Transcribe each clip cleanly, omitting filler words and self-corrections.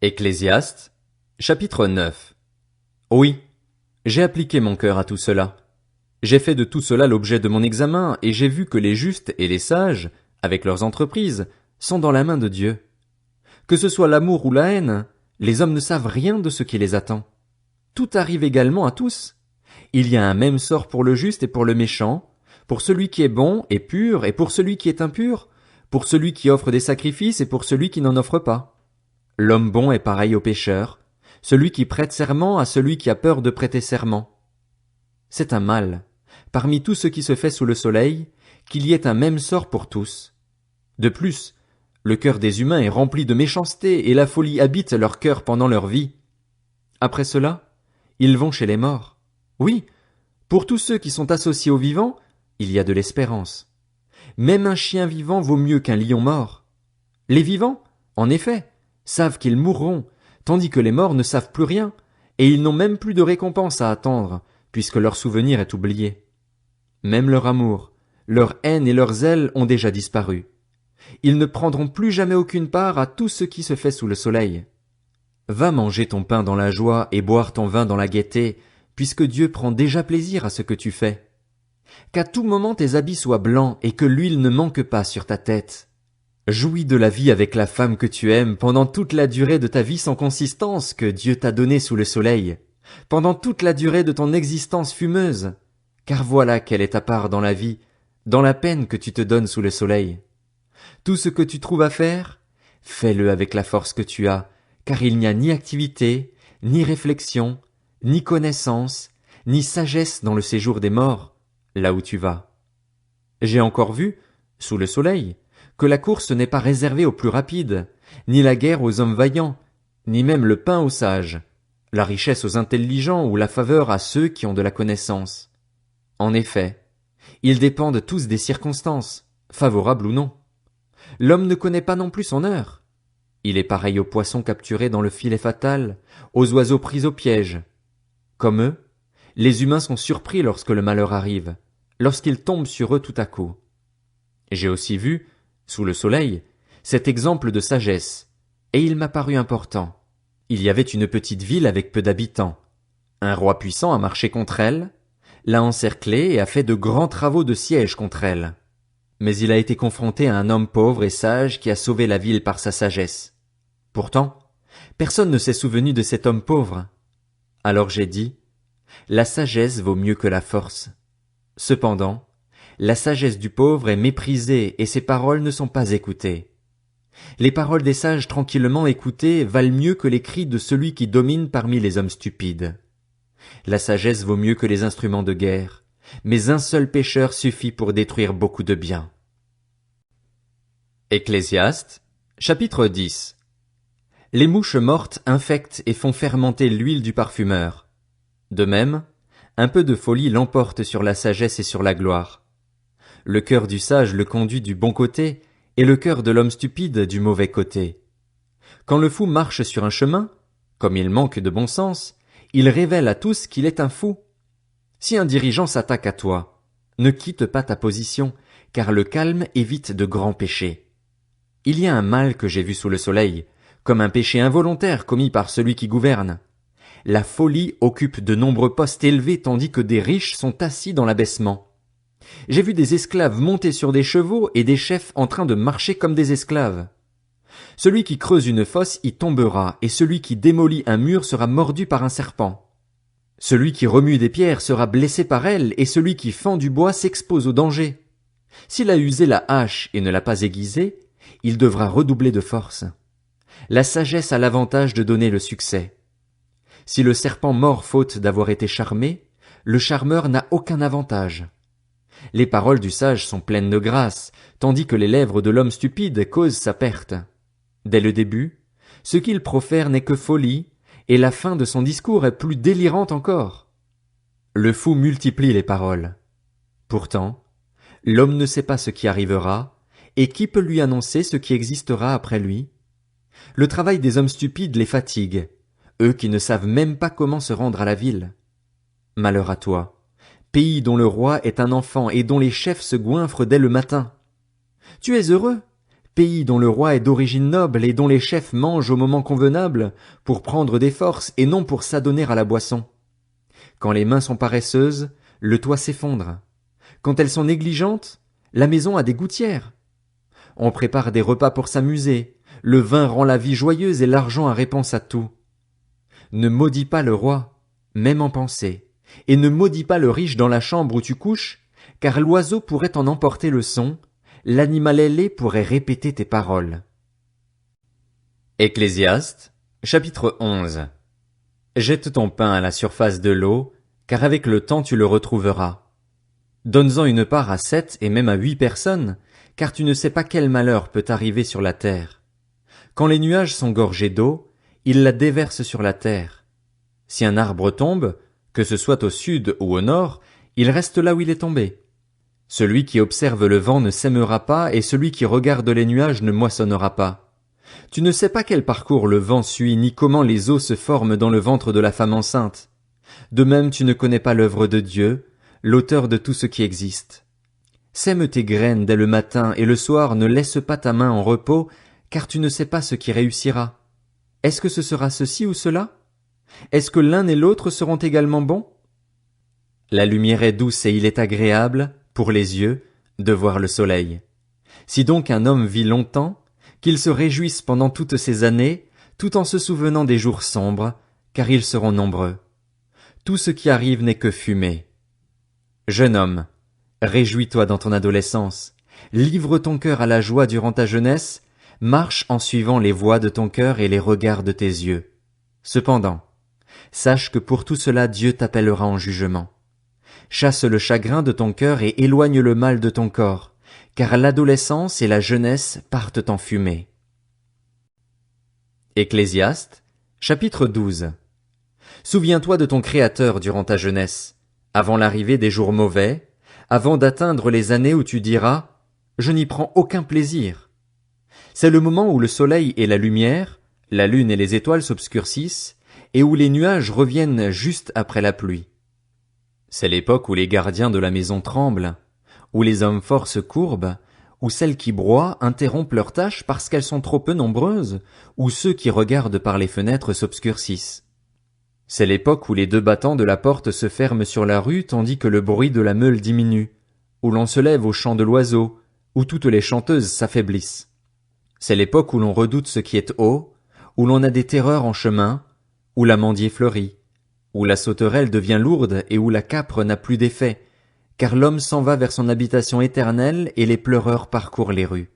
Ecclésiaste, chapitre 9. Oui, j'ai appliqué mon cœur à tout cela. J'ai fait de tout cela l'objet de mon examen, et j'ai vu que les justes et les sages, avec leurs entreprises, sont dans la main de Dieu. Que ce soit l'amour ou la haine, les hommes ne savent rien de ce qui les attend. Tout arrive également à tous. Il y a un même sort pour le juste et pour le méchant, pour celui qui est bon et pur et pour celui qui est impur, pour celui qui offre des sacrifices et pour celui qui n'en offre pas. L'homme bon est pareil au pécheur, celui qui prête serment à celui qui a peur de prêter serment. C'est un mal, parmi tout ce qui se fait sous le soleil, qu'il y ait un même sort pour tous. De plus, le cœur des humains est rempli de méchanceté et la folie habite leur cœur pendant leur vie. Après cela, ils vont chez les morts. Oui, pour tous ceux qui sont associés aux vivants, il y a de l'espérance. Même un chien vivant vaut mieux qu'un lion mort. Les vivants, en effet, savent qu'ils mourront, tandis que les morts ne savent plus rien, et ils n'ont même plus de récompense à attendre, puisque leur souvenir est oublié. Même leur amour, leur haine et leur zèle ont déjà disparu. Ils ne prendront plus jamais aucune part à tout ce qui se fait sous le soleil. Va manger ton pain dans la joie et boire ton vin dans la gaieté, puisque Dieu prend déjà plaisir à ce que tu fais. Qu'à tout moment tes habits soient blancs et que l'huile ne manque pas sur ta tête. Jouis de la vie avec la femme que tu aimes pendant toute la durée de ta vie sans consistance que Dieu t'a donnée sous le soleil, pendant toute la durée de ton existence fumeuse, car voilà quelle est ta part dans la vie, dans la peine que tu te donnes sous le soleil. Tout ce que tu trouves à faire, fais-le avec la force que tu as, car il n'y a ni activité, ni réflexion, ni connaissance, ni sagesse dans le séjour des morts, là où tu vas. J'ai encore vu, sous le soleil, que la course n'est pas réservée aux plus rapides, ni la guerre aux hommes vaillants, ni même le pain aux sages, la richesse aux intelligents ou la faveur à ceux qui ont de la connaissance. En effet, ils dépendent tous des circonstances, favorables ou non. L'homme ne connaît pas non plus son heure. Il est pareil aux poissons capturés dans le filet fatal, aux oiseaux pris au piège. Comme eux, les humains sont surpris lorsque le malheur arrive, lorsqu'il tombe sur eux tout à coup. J'ai aussi vu, sous le soleil, cet exemple de sagesse, et il m'a paru important. Il y avait une petite ville avec peu d'habitants. Un roi puissant a marché contre elle, l'a encerclée et a fait de grands travaux de siège contre elle. Mais il a été confronté à un homme pauvre et sage qui a sauvé la ville par sa sagesse. Pourtant, personne ne s'est souvenu de cet homme pauvre. Alors j'ai dit, la sagesse vaut mieux que la force. Cependant, la sagesse du pauvre est méprisée et ses paroles ne sont pas écoutées. Les paroles des sages tranquillement écoutées valent mieux que les cris de celui qui domine parmi les hommes stupides. La sagesse vaut mieux que les instruments de guerre, mais un seul pécheur suffit pour détruire beaucoup de biens. Ecclésiaste, chapitre 10. Les mouches mortes infectent et font fermenter l'huile du parfumeur. De même, un peu de folie l'emporte sur la sagesse et sur la gloire. Le cœur du sage le conduit du bon côté, et le cœur de l'homme stupide du mauvais côté. Quand le fou marche sur un chemin, comme il manque de bon sens, il révèle à tous qu'il est un fou. Si un dirigeant s'attaque à toi, ne quitte pas ta position, car le calme évite de grands péchés. Il y a un mal que j'ai vu sous le soleil, comme un péché involontaire commis par celui qui gouverne. La folie occupe de nombreux postes élevés tandis que des riches sont assis dans l'abaissement. J'ai vu des esclaves monter sur des chevaux et des chefs en train de marcher comme des esclaves. Celui qui creuse une fosse y tombera, et celui qui démolit un mur sera mordu par un serpent. Celui qui remue des pierres sera blessé par elles, et celui qui fend du bois s'expose au danger. S'il a usé la hache et ne l'a pas aiguisée, il devra redoubler de force. La sagesse a l'avantage de donner le succès. Si le serpent mord faute d'avoir été charmé, le charmeur n'a aucun avantage. Les paroles du sage sont pleines de grâce, tandis que les lèvres de l'homme stupide causent sa perte. Dès le début, ce qu'il profère n'est que folie, et la fin de son discours est plus délirante encore. Le fou multiplie les paroles. Pourtant, l'homme ne sait pas ce qui arrivera, et qui peut lui annoncer ce qui existera après lui? Le travail des hommes stupides les fatigue, eux qui ne savent même pas comment se rendre à la ville. Malheur à toi, pays dont le roi est un enfant et dont les chefs se goinfrent dès le matin. Tu es heureux, pays dont le roi est d'origine noble et dont les chefs mangent au moment convenable, pour prendre des forces et non pour s'adonner à la boisson. Quand les mains sont paresseuses, le toit s'effondre. Quand elles sont négligentes, la maison a des gouttières. On prépare des repas pour s'amuser, le vin rend la vie joyeuse et l'argent a réponse à tout. Ne maudis pas le roi, même en pensée, et ne maudis pas le riche dans la chambre où tu couches, car l'oiseau pourrait en emporter le son, l'animal ailé pourrait répéter tes paroles. Ecclésiaste, chapitre 11. Jette ton pain à la surface de l'eau, car avec le temps tu le retrouveras. Donne-en une part à 7 et même à 8 personnes, car tu ne sais pas quel malheur peut arriver sur la terre. Quand les nuages sont gorgés d'eau, ils la déversent sur la terre. Si un arbre tombe, que ce soit au sud ou au nord, il reste là où il est tombé. Celui qui observe le vent ne sèmera pas, et celui qui regarde les nuages ne moissonnera pas. Tu ne sais pas quel parcours le vent suit, ni comment les eaux se forment dans le ventre de la femme enceinte. De même tu ne connais pas l'œuvre de Dieu, l'auteur de tout ce qui existe. Sème tes graines dès le matin, et le soir ne laisse pas ta main en repos, car tu ne sais pas ce qui réussira. Est-ce que ce sera ceci ou cela? Est-ce que l'un et l'autre seront également bons? La lumière est douce et il est agréable, pour les yeux, de voir le soleil. Si donc un homme vit longtemps, qu'il se réjouisse pendant toutes ces années, tout en se souvenant des jours sombres, car ils seront nombreux. Tout ce qui arrive n'est que fumée. Jeune homme, réjouis-toi dans ton adolescence, livre ton cœur à la joie durant ta jeunesse, marche en suivant les voies de ton cœur et les regards de tes yeux. Cependant, sache que pour tout cela Dieu t'appellera en jugement. Chasse le chagrin de ton cœur et éloigne le mal de ton corps, car l'adolescence et la jeunesse partent en fumée. Ecclésiaste, chapitre 12. Souviens-toi de ton Créateur durant ta jeunesse, avant l'arrivée des jours mauvais, avant d'atteindre les années où tu diras « Je n'y prends aucun plaisir ». C'est le moment où le soleil et la lumière, la lune et les étoiles s'obscurcissent, et où les nuages reviennent juste après la pluie. C'est l'époque où les gardiens de la maison tremblent, où les hommes forts se courbent, où celles qui broient interrompent leurs tâches parce qu'elles sont trop peu nombreuses, où ceux qui regardent par les fenêtres s'obscurcissent. C'est l'époque où les 2 battants de la porte se ferment sur la rue tandis que le bruit de la meule diminue, où l'on se lève au chant de l'oiseau, où toutes les chanteuses s'affaiblissent. C'est l'époque où l'on redoute ce qui est haut, où l'on a des terreurs en chemin, où l'amandier fleurit, où la sauterelle devient lourde et où la capre n'a plus d'effet, car l'homme s'en va vers son habitation éternelle et les pleureurs parcourent les rues.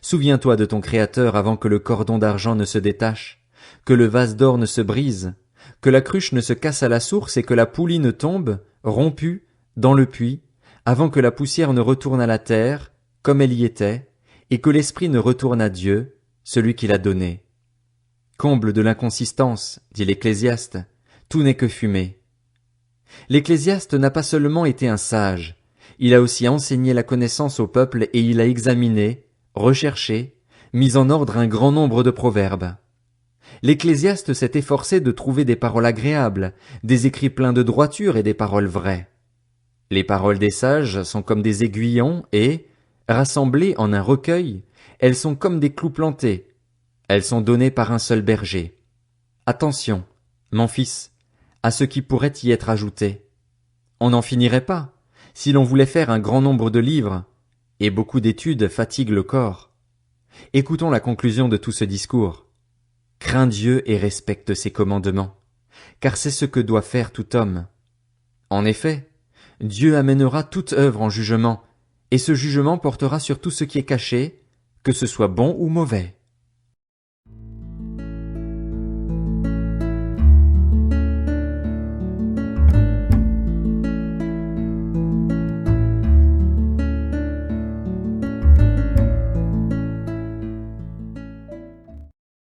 Souviens-toi de ton Créateur avant que le cordon d'argent ne se détache, que le vase d'or ne se brise, que la cruche ne se casse à la source et que la poulie ne tombe, rompue, dans le puits, avant que la poussière ne retourne à la terre, comme elle y était, et que l'esprit ne retourne à Dieu, celui qui l'a donné. Comble de l'inconsistance, dit l'Ecclésiaste, tout n'est que fumée. L'Ecclésiaste n'a pas seulement été un sage, il a aussi enseigné la connaissance au peuple et il a examiné, recherché, mis en ordre un grand nombre de proverbes. L'Ecclésiaste s'est efforcé de trouver des paroles agréables, des écrits pleins de droiture et des paroles vraies. Les paroles des sages sont comme des aiguillons et, rassemblées en un recueil, elles sont comme des clous plantés. Elles sont données par un seul berger. Attention, mon fils, à ce qui pourrait y être ajouté. On n'en finirait pas, si l'on voulait faire un grand nombre de livres, et beaucoup d'études fatiguent le corps. Écoutons la conclusion de tout ce discours. Crains Dieu et respecte ses commandements, car c'est ce que doit faire tout homme. En effet, Dieu amènera toute œuvre en jugement, et ce jugement portera sur tout ce qui est caché, que ce soit bon ou mauvais.